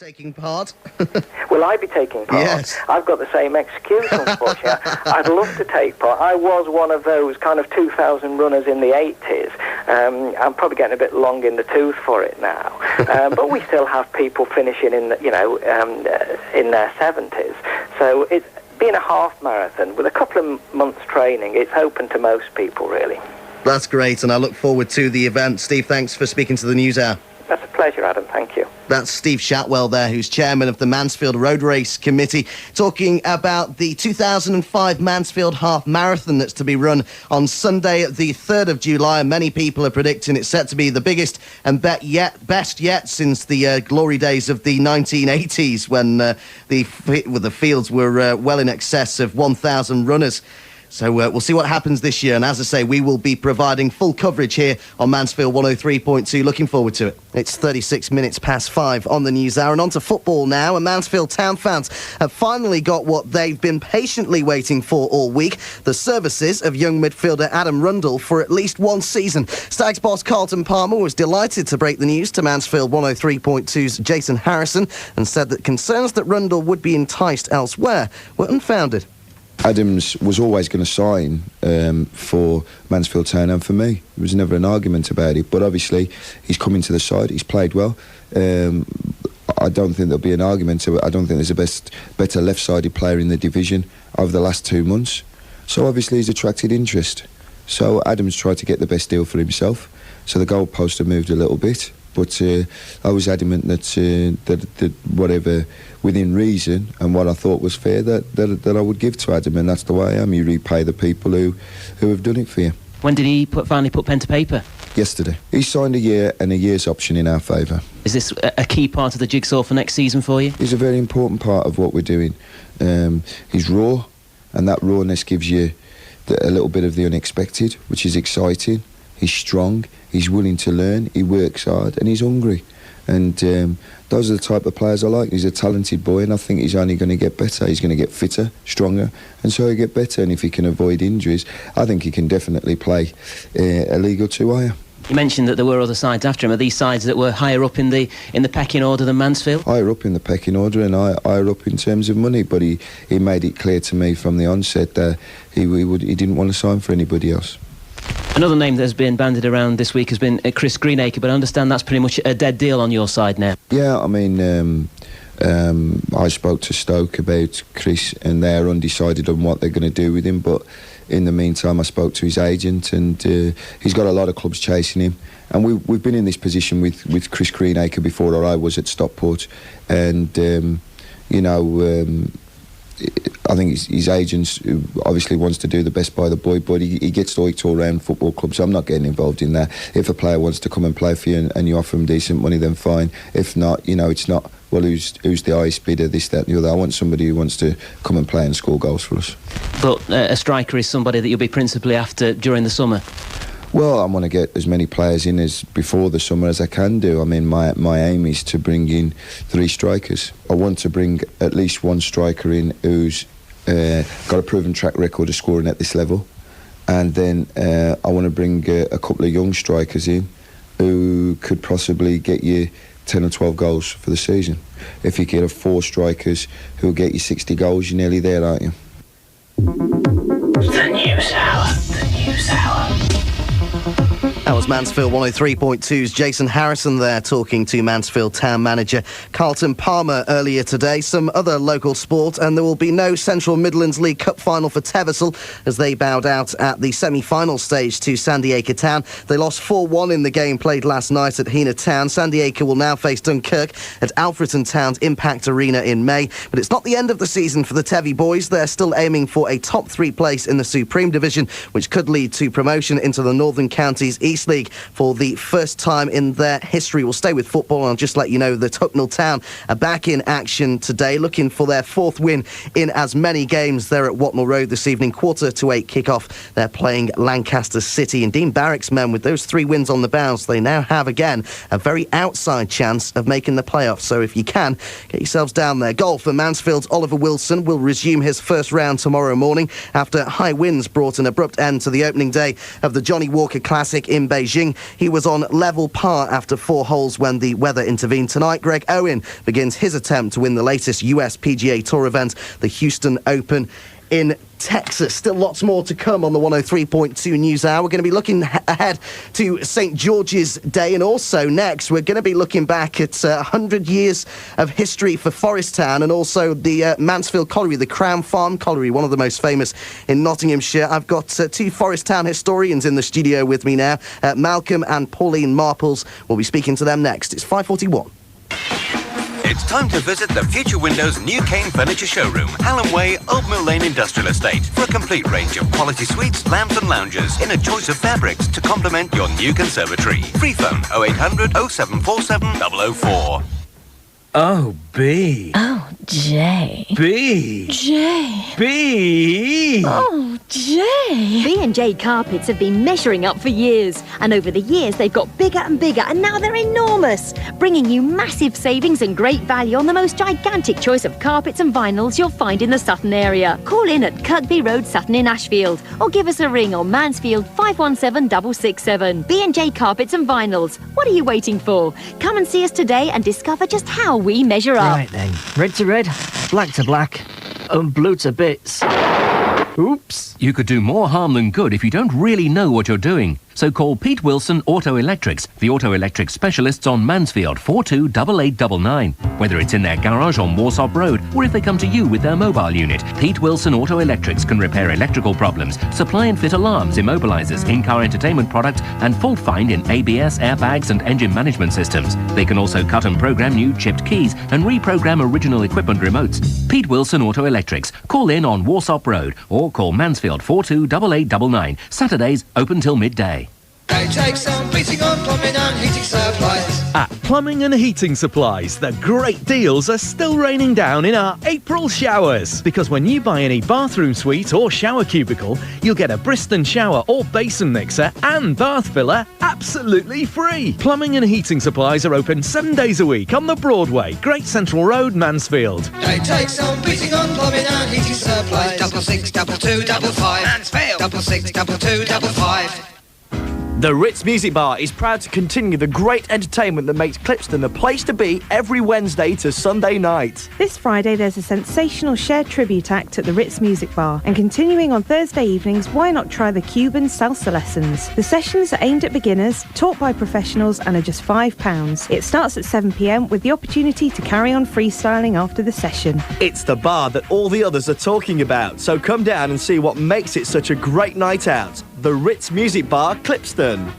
taking part? Will I be taking part? Yes. I've got the same excuse, unfortunately. I'd love to take part. I was one of those kind of 2,000 runners in the 80s. I'm probably getting a bit long in the tooth for it now. But we still have people finishing in, in their 70s. So it's being a half marathon with a couple of months training. It's open to most people, really. That's great, and I look forward to the event. Steve, thanks for speaking to the News Hour. That's a pleasure, Adam. Thank you. That's Steve Shatwell there, who's chairman of the Mansfield Road Race Committee, talking about the 2005 Mansfield Half Marathon that's to be run on Sunday, the 3rd of July. Many people are predicting it's set to be the biggest and best yet since the glory days of the 1980s, when the fields were well in excess of 1,000 runners. So we'll see what happens this year. And as I say, we will be providing full coverage here on Mansfield 103.2. Looking forward to it. It's 36 minutes past 5 on the News Hour. And on to football now. And Mansfield Town fans have finally got what they've been patiently waiting for all week: the services of young midfielder Adam Rundle for at least one season. Stags boss Carlton Palmer was delighted to break the news to Mansfield 103.2's Jason Harrison and said that concerns that Rundle would be enticed elsewhere were unfounded. Adams was always going to sign for Mansfield Town and for me. There was never an argument about it. But obviously, he's come into the side. He's played well. I don't think there'll be an argument. I don't think there's a better left-sided player in the division over the last 2 months. So obviously, he's attracted interest. So Adams tried to get the best deal for himself. So the goalpost have moved a little bit. But I was adamant that whatever within reason and what I thought was fair that I would give to Adam, and that's the way I am. You repay the people who have done it for you. When did he finally put pen to paper? Yesterday. He signed a year and a year's option in our favour. Is this a key part of the jigsaw for next season for you? He's a very important part of what we're doing. He's raw, and that rawness gives you a little bit of the unexpected, which is exciting. He's strong, he's willing to learn, he works hard, and he's hungry. And those are the type of players I like. He's a talented boy, and I think he's only going to get better. He's going to get fitter, stronger, and so he'll get better. And if he can avoid injuries, I think he can definitely play a league or two higher. You mentioned that there were other sides after him. Are these sides that were higher up in the pecking order than Mansfield? Higher up in the pecking order and higher up in terms of money. But he made it clear to me from the onset that he didn't want to sign for anybody else. Another name that's been bandied around this week has been Chris Greenacre, but I understand that's pretty much a dead deal on your side now. Yeah, I mean, I spoke to Stoke about Chris, and they're undecided on what they're going to do with him, but in the meantime I spoke to his agent, and he's got a lot of clubs chasing him, and we've been in this position with Chris Greenacre before, or I was at Stockport, and I think his agent obviously wants to do the best by the boy, but he gets hoiked all around football clubs, so I'm not getting involved in that. If a player wants to come and play for you and you offer him decent money, then fine. If not, it's not, well, who's the highest bidder, this, that and the other. I want somebody who wants to come and play and score goals for us. But a striker is somebody that you'll be principally after during the summer? Well, I want to get as many players in as before the summer as I can do. I mean, my aim is to bring in 3 strikers. I want to bring at least one striker in who's got a proven track record of scoring at this level. And then I want to bring a couple of young strikers in who could possibly get you 10 or 12 goals for the season. If you get 4 strikers who will get you 60 goals, you're nearly there, aren't you? The News Hour. The News Hour. That was Mansfield 103.2's Jason Harrison there, talking to Mansfield Town manager Carlton Palmer earlier today. Some other local sport, and there will be no Central Midlands League Cup final for Teversall as they bowed out at the semi-final stage to Sandiacre Town. They lost 4-1 in the game played last night at Heanor Town. Sandiacre will now face Dunkirk at Alfreton Town's Impact Arena in May. But it's not the end of the season for the Tevy boys. They're still aiming for a top 3 place in the Supreme Division, which could lead to promotion into the Northern Counties East League for the first time in their history. We'll stay with football, and I'll just let you know that Hucknall Town are back in action today, looking for their 4th win in as many games. They're at Watnall Road this evening, 7:45 kick-off. They're playing Lancaster City, and Dean Barrick's men, with those 3 wins on the bounce, they now have again a very outside chance of making the playoffs. So if you can, get yourselves down there. Golf, and Mansfield's Oliver Wilson will resume his first round tomorrow morning after high winds brought an abrupt end to the opening day of the Johnny Walker Classic in Beijing. He was on level par after 4 holes when the weather intervened. Tonight, Greg Owen begins his attempt to win the latest US PGA Tour event, the Houston Open in Texas. Still lots more to come on the 103.2 News Hour. We're going to be looking ahead to St. George's Day, and also next we're going to be looking back at 100 years of history for Forest Town, and also the Mansfield Colliery, the Crown Farm Colliery, one of the most famous in Nottinghamshire. I've got 2 Forest Town historians in the studio with me now, Malcolm and Pauline Marples. We'll be speaking to them next. It's 5:41. It's time to visit the Future Windows New Cane Furniture Showroom, Hallam Way, Old Mill Lane Industrial Estate, for a complete range of quality suites, lamps and lounges in a choice of fabrics to complement your new conservatory. Free phone 0800 0747 004. Oh, B. Oh, J. B. J. B. Oh, J. B&J Carpets have been measuring up for years, and over the years they've got bigger and bigger, and now they're enormous, bringing you massive savings and great value on the most gigantic choice of carpets and vinyls you'll find in the Sutton area. Call in at Kirkby Road, Sutton in Ashfield, or give us a ring on Mansfield 517 667. B&J Carpets and Vinyls. What are you waiting for? Come and see us today and discover just how we measure up. Right then, red to red, black to black, and blue to bits. Oops. You could do more harm than good if you don't really know what you're doing. So call Pete Wilson Auto Electrics, the auto electric specialists on Mansfield 428899. Whether it's in their garage on Warsop Road or if they come to you with their mobile unit, Pete Wilson Auto Electrics can repair electrical problems, supply and fit alarms, immobilizers, in-car entertainment products, and fault find in ABS, airbags and engine management systems. They can also cut and program new chipped keys and reprogram original equipment remotes. Pete Wilson Auto Electrics. Call in on Warsop Road or call Mansfield 428899. Saturdays open till midday. They take some beating on plumbing and heating supplies. At Plumbing and Heating Supplies, the great deals are still raining down in our April showers. Because when you buy any bathroom suite or shower cubicle, you'll get a Bristol shower or basin mixer and bath filler absolutely free. Plumbing and Heating Supplies are open 7 days a week on the Broadway, Great Central Road, Mansfield. They take some beating on plumbing and heating supplies. 662255 Mansfield 662255. The Ritz Music Bar is proud to continue the great entertainment that makes Clipston the place to be every Wednesday to Sunday night. This Friday there's a sensational shared tribute act at the Ritz Music Bar, and continuing on Thursday evenings, why not try the Cuban salsa lessons? The sessions are aimed at beginners, taught by professionals, and are just £5. It starts at 7 p.m. with the opportunity to carry on freestyling after the session. It's the bar that all the others are talking about, so come down and see what makes it such a great night out. The Ritz Music Bar, Clipston.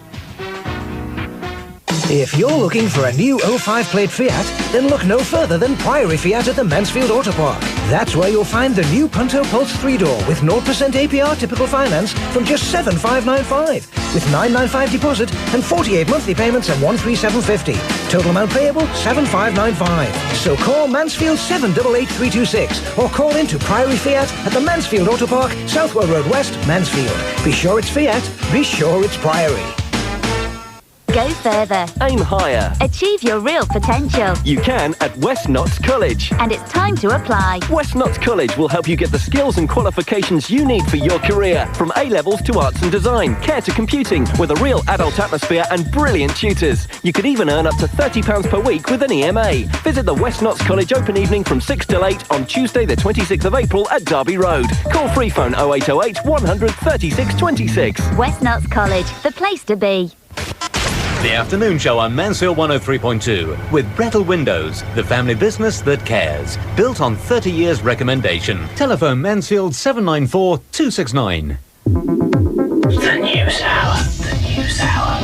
If you're looking for a new 05 plate Fiat, then look no further than Priory Fiat at the Mansfield Auto Park. That's where you'll find the new Punto Pulse 3-door with 0% APR typical finance from just $7,595, with $995 deposit and 48 monthly payments at $137.50. Total amount payable $7,595. So call Mansfield 788326 or call into Priory Fiat at the Mansfield Auto Park, Southwell Road West, Mansfield. Be sure it's Fiat. Be sure it's Priory. Go further. Aim higher. Achieve your real potential. You can at West Notts College. And it's time to apply. West Notts College will help you get the skills and qualifications you need for your career. From A-levels to arts and design, care to computing, with a real adult atmosphere and brilliant tutors. You could even earn up to £30 per week with an EMA. Visit the West Notts College open evening from 6 till 8 on Tuesday the 26th of April at Derby Road. Call free phone 0808 100 36 26. West Notts College, the place to be. The afternoon show on Mansfield 103.2 with Brettle Windows, the family business that cares. Built on 30 years recommendation. Telephone Mansfield 794 269. The News Hour. The News Hour.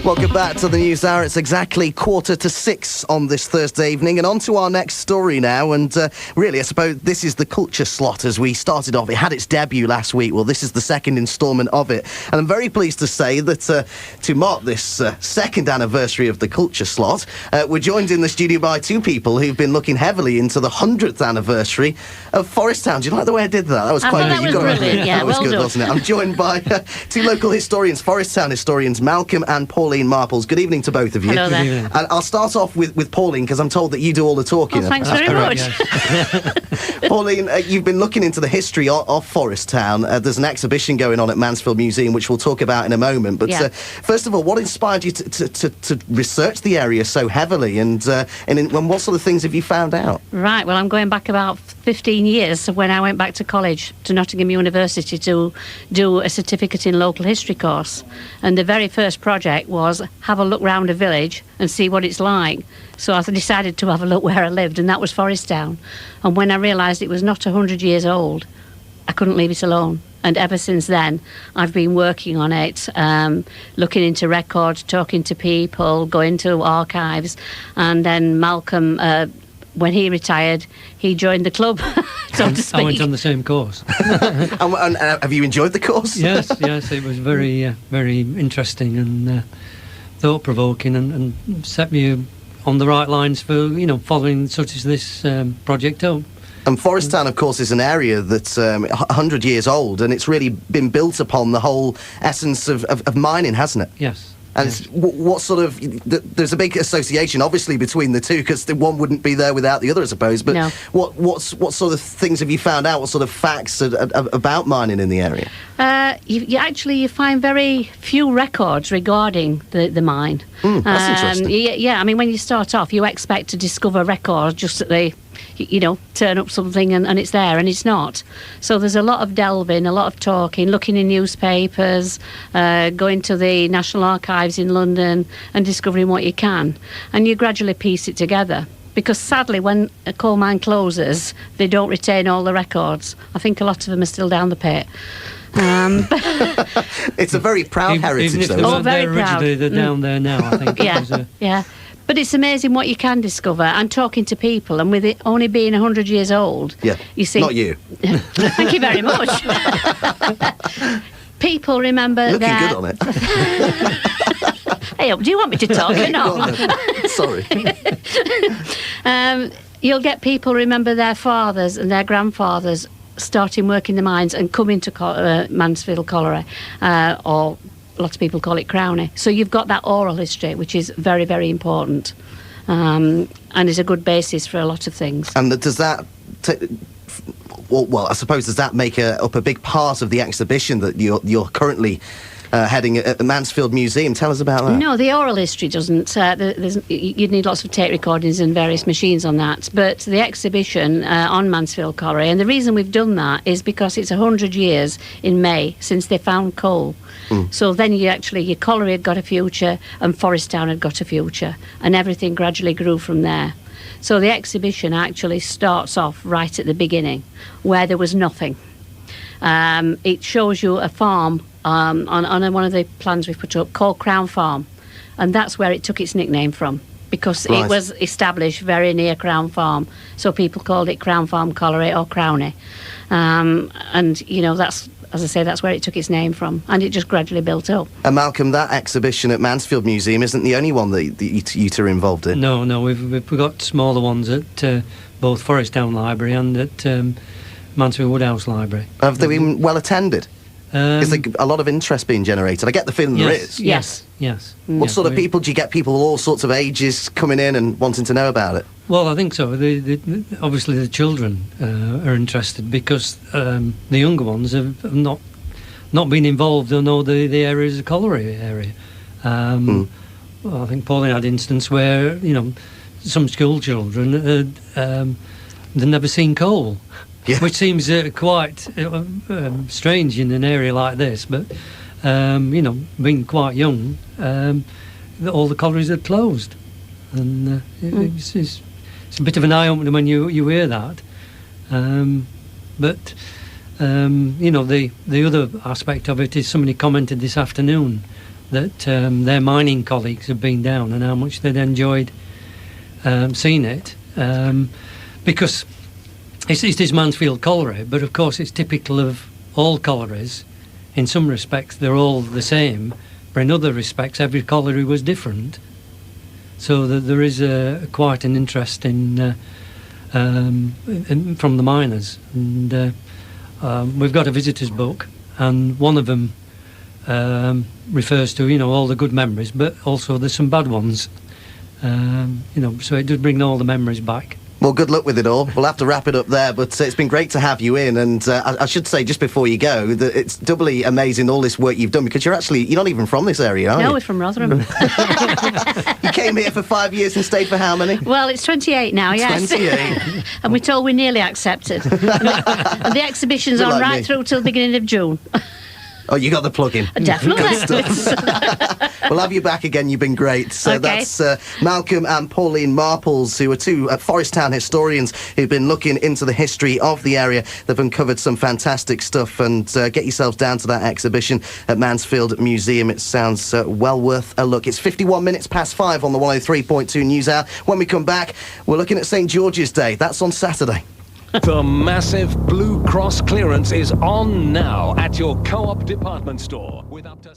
Welcome back to the News Hour. It's exactly 5:45 on this Thursday evening, and on to our next story now. And really, I suppose this is the culture slot as we started off. It had its debut last week. Well, this is the second instalment of it, and I'm very pleased to say that to mark this second anniversary of the culture slot, we're joined in the studio by 2 people who've been looking heavily into the 100th anniversary of Forest Town. Do you like the way I did that? That was quite good. That was brilliant. Yeah, that was well good, done. wasn't it? I'm joined by 2 local historians, Forest Town historians, Malcolm and Pauline Pauline Marples. Good evening to both of you. Hello there. Good evening. And I'll start off with Pauline, because I'm told that you do all the talking. Oh, thanks very much. Pauline, you've been looking into the history of Forest Town. There's an exhibition going on at Mansfield Museum, which we'll talk about in a moment. But first of all, what inspired you to research the area so heavily, and what sort of things have you found out? Right, well, I'm going back about 15 years when I went back to college, to Nottingham University, to do a certificate in local history course. And the very first project was have a look round a village and see what it's like. So I decided to have a look where I lived, and that was Forest Town. And when I realised it was not 100 years old, I couldn't leave it alone. And ever since then, I've been working on it, looking into records, talking to people, going to archives. And then Malcolm, when he retired, he joined the club, so to speak. I went on the same course. and have you enjoyed the course? Yes, it was very, very interesting and thought-provoking, and set me on the right lines for, following such as this project up. And Forest Town, of course, is an area that's 100 years old, and it's really been built upon the whole essence of mining, hasn't it? Yes. And what sort of... There's a big association, obviously, between the two, because the one wouldn't be there without the other, I suppose. But no. what sort of things have you found out? What sort of facts about mining in the area? You find very few records regarding the mine. That's interesting. Yeah, I mean, when you start off, you expect to discover records just that they... turn up something and it's there, and it's not. So there's a lot of delving, a lot of talking, looking in newspapers, going to the National Archives in London and discovering what you can. And you gradually piece it together. Because sadly, when a coal mine closes, they don't retain all the records. I think a lot of them are still down the pit. It's a very proud heritage, even if though. They weren't very there proud. Originally, they're down there now, I think. Yeah. But it's amazing what you can discover, and talking to people, and with it only being 100 years old. Yeah, you see. Not you. Thank you very much. People remember looking their... good on it. Hey, do you want me to talk or not? Sorry. You'll get people remember their fathers and their grandfathers starting work in the mines and coming to Mansfield Colliery, or lots of people call it Crowney. So you've got that oral history, which is very, very important, and is a good basis for a lot of things. And does that... Well, I suppose, does that make up a big part of the exhibition that you're currently heading at the Mansfield Museum? Tell us about that. No, the oral history doesn't. You'd need lots of tape recordings and various machines on that. But the exhibition on Mansfield Colliery, and the reason we've done that is because it's 100 years in May since they found coal. So then your colliery had got a future, and Forest Town had got a future, and everything gradually grew from there. So the exhibition actually starts off right at the beginning, where there was nothing. It shows you a farm on one of the plans we've put up called Crown Farm, and that's where it took its nickname from, because it was established very near Crown Farm, so people called it Crown Farm Colliery or Crowney. And that's, as I say, that's where it took its name from, and it just gradually built up. And Malcolm, that exhibition at Mansfield Museum isn't the only one that you two are involved in. No, we've got smaller ones at both Forest Town Library and at Mansfield Woodhouse Library. Have they been well attended? Is there a lot of interest being generated? I get the feeling there is. Yes. What sort of people do you get? People of all sorts of ages coming in and wanting to know about it? Well, I think so. Obviously, the children are interested, because the younger ones have not been involved or know the area as a colliery area. Well, I think Pauline had an instance where some school children they'd never seen coal. Yeah. Which seems quite strange in an area like this, but being quite young, all the collieries had closed, and it's a bit of an eye opener when you hear that. But the other aspect of it is somebody commented this afternoon that their mining colleagues have been down and how much they'd enjoyed seeing it, because it is Mansfield Colliery, but of course it's typical of all collieries. In some respects they're all the same, but in other respects every colliery was different. So there is quite an interest from the miners. And we've got a visitors book, and one of them refers to, all the good memories, but also there's some bad ones. So it does bring all the memories back. Well, good luck with it all. We'll have to wrap it up there, but it's been great to have you in. And I should say, just before you go, that it's doubly amazing all this work you've done, because you're not even from this area, are you? No, we're from Rotherham. You came here for 5 years and stayed for how many? Well, it's 28 now, yes. 28. And we're told we're nearly accepted. And the exhibition's on right through till the beginning of June. Oh, you got the plug-in. Definitely. We'll have you back again. You've been great. So Okay. That's Malcolm and Pauline Marples, who are two Forest Town historians who've been looking into the history of the area. They've uncovered some fantastic stuff, and get yourselves down to that exhibition at Mansfield Museum. It sounds well worth a look. It's 51 minutes past 5 on the 103.2 News Hour. When we come back, we're looking at St George's Day. That's on Saturday. The massive Blue Cross clearance is on now at your Co-op department store with up to